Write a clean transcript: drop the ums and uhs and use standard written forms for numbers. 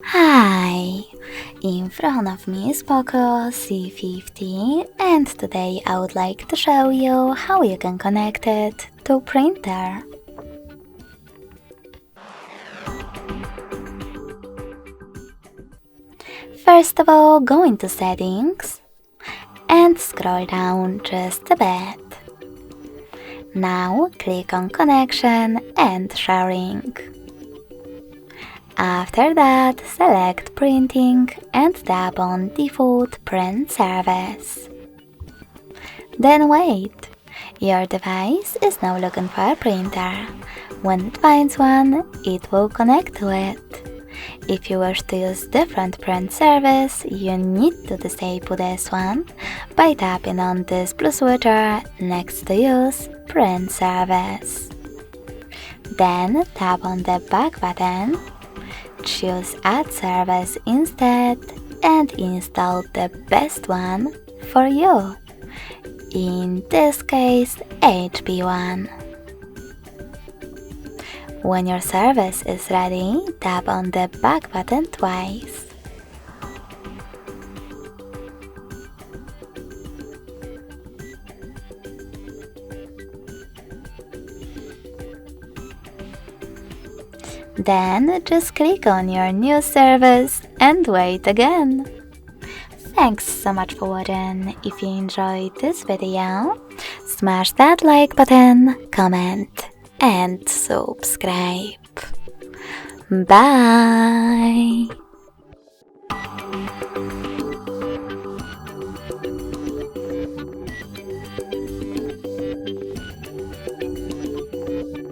Hi! In front of me is POCO C50 and today I would like to show you how you can connect it to printer. First of all, go into settings and scroll down just a bit. Now click on connection and sharing. After that, select Printing and tap on Default Print Service. Then wait. Your device is now looking for a printer. When it finds one, it will connect to it. If you wish to use different print service, you need to disable this one by tapping on this blue switcher next to Use Print Service. Then tap on the back button. Choose Add Service instead and install the best one for you. In this case, HP one. When your service is ready, tap on the back button twice. Then just click on your new service and wait again. Thanks so much for watching. If you enjoyed this video, smash that like button, comment and subscribe. Bye!